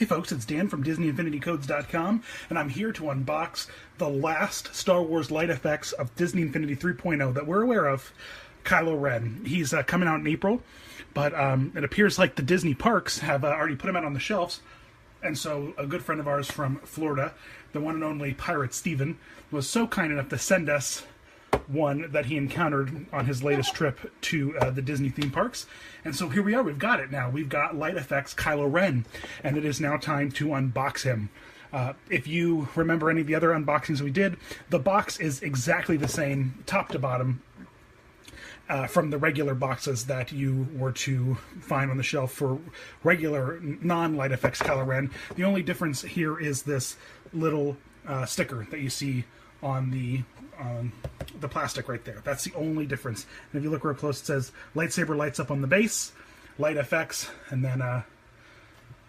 Hey folks, it's Dan from DisneyInfinityCodes.com, and I'm here to unbox the last Star Wars light effects of Disney Infinity 3.0 that we're aware of, Kylo Ren. He's coming out in April, but it appears like the Disney parks have already put him out on the shelves, and so a good friend of ours from Florida, the one and only Pirate Steven, was so kind enough to send us one that he encountered on his latest trip to the Disney theme parks. And so here we are, we've got it now. We've got Light Effects Kylo Ren, and it is now time to unbox him. If you remember any of the other unboxings we did, the box is exactly the same, top to bottom, from the regular boxes that you were to find on the shelf for regular non-Light Effects Kylo Ren. The only difference here is this little sticker that you see on the plastic right there. That's the only difference. And if you look real close, it says lightsaber lights up on the base, light effects, and then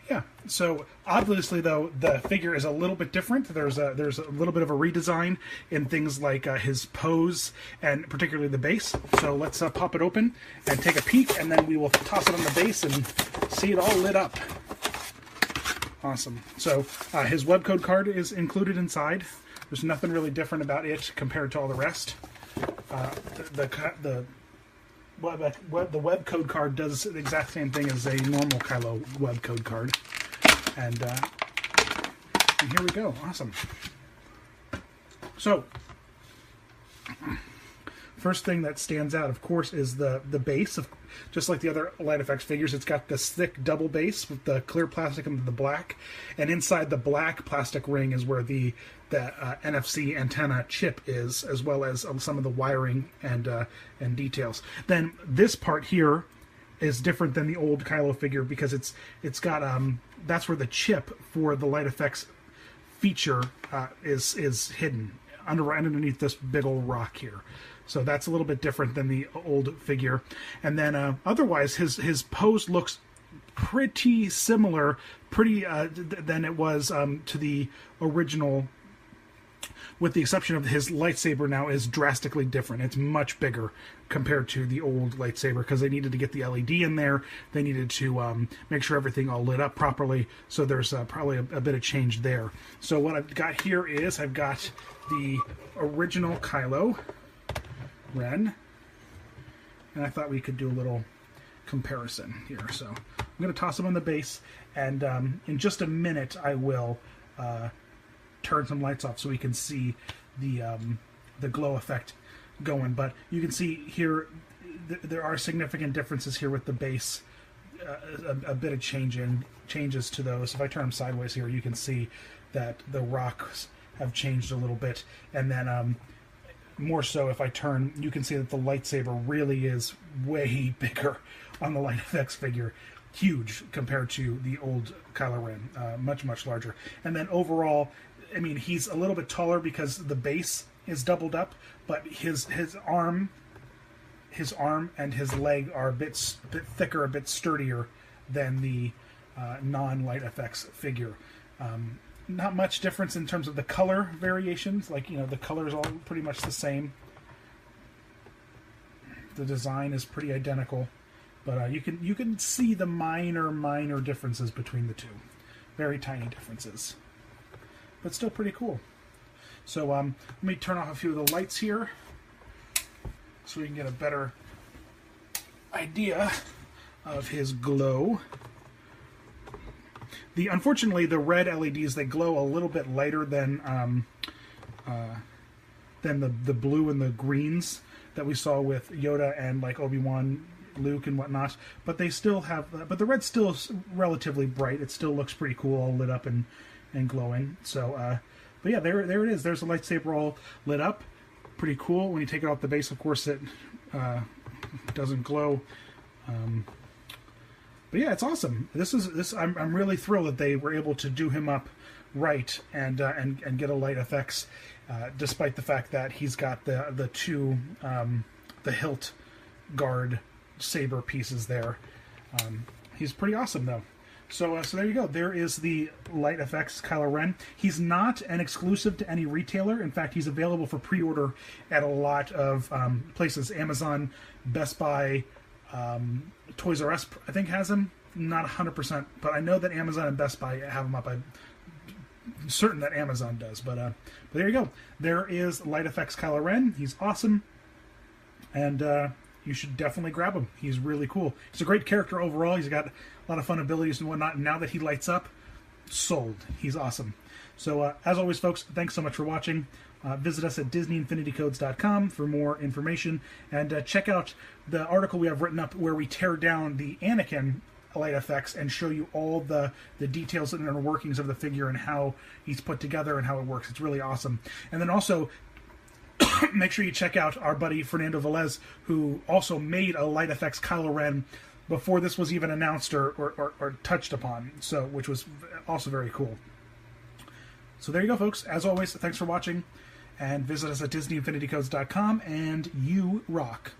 yeah. So obviously, though, the figure is a little bit different. There's a little bit of a redesign in things like his pose and particularly the base. So let's pop it open and take a peek, and then we will toss it on the base and see it all lit up. Awesome. So his webcode card is included inside. There's nothing really different about it compared to all the rest. The web code card does the exact same thing as a normal Kylo web code card. And here we go. Awesome. So, first thing that stands out, of course, is the base. Just like the other Light Effects figures, it's got this thick double base with the clear plastic and the black. And inside the black plastic ring is where the NFC antenna chip is, as well as some of the wiring and details. Then this part here is different than the old Kylo figure because it's got that's where the chip for the Light Effects feature is hidden underneath this big old rock here. So that's a little bit different than the old figure. And then otherwise, his pose looks pretty similar, than it was to the original, with the exception of his lightsaber now is drastically different. It's much bigger compared to the old lightsaber because they needed to get the LED in there. They needed to make sure everything all lit up properly. So there's probably a bit of change there. So what I've got here is I've got the original Kylo Ren, and I thought we could do a little comparison here. So I'm going to toss him on the base, and in just a minute I will turn some lights off so we can see the glow effect going. But you can see here there are significant differences here with the base. A bit of changes to those. If I turn them sideways here, you can see that the rocks have changed a little bit, and then more so if I turn, you can see that the lightsaber really is way bigger on the Light Effects figure. Huge compared to the old Kylo Ren. Much larger. And then overall, I mean, he's a little bit taller because the base is doubled up, but his arm and his leg are a bit thicker, a bit sturdier than the non-Light Effects figure. Not much difference in terms of the color variations. Like, you know, the color is all pretty much the same. The design is pretty identical, but you can see the minor differences between the two. Very tiny differences, but still pretty cool. So let me turn off a few of the lights here so we can get a better idea of his glow. Unfortunately, the red LEDs, they glow a little bit lighter than the blue and the greens that we saw with Yoda and like Obi-Wan, Luke, and whatnot. But they still have, but the red still is relatively bright. It still looks pretty cool, all lit up and glowing. So, but yeah, there it is. There's a lightsaber all lit up, pretty cool. When you take it off the base, of course, it doesn't glow. But yeah, it's awesome. I'm really thrilled that they were able to do him up right and get a Light Effects, despite the fact that he's got the two the hilt guard saber pieces there. He's pretty awesome though. So there you go. There is the Light Effects Kylo Ren. He's not an exclusive to any retailer. In fact, he's available for pre-order at a lot of places. Amazon, Best Buy, Toys R Us, I think, has him. not 100%, but I know that Amazon and Best Buy have them up. I'm certain that Amazon does, but there you go. There is Light Effects Kylo Ren. He's awesome, and you should definitely grab him. He's really cool. He's a great character overall. He's got a lot of fun abilities and whatnot, and now that he lights up, sold. He's awesome. So, as always, folks, thanks so much for watching. Visit us at DisneyInfinityCodes.com for more information, and check out the article we have written up where we tear down the Anakin light effects and show you all the details and inner workings of the figure and how he's put together and how it works. It's really awesome. And then also, make sure you check out our buddy Fernando Velez, who also made a light effects Kylo Ren before this was even announced or touched upon, so which was also very cool. So there you go, folks. As always, thanks for watching, and visit us at DisneyInfinityCodes.com, and you rock.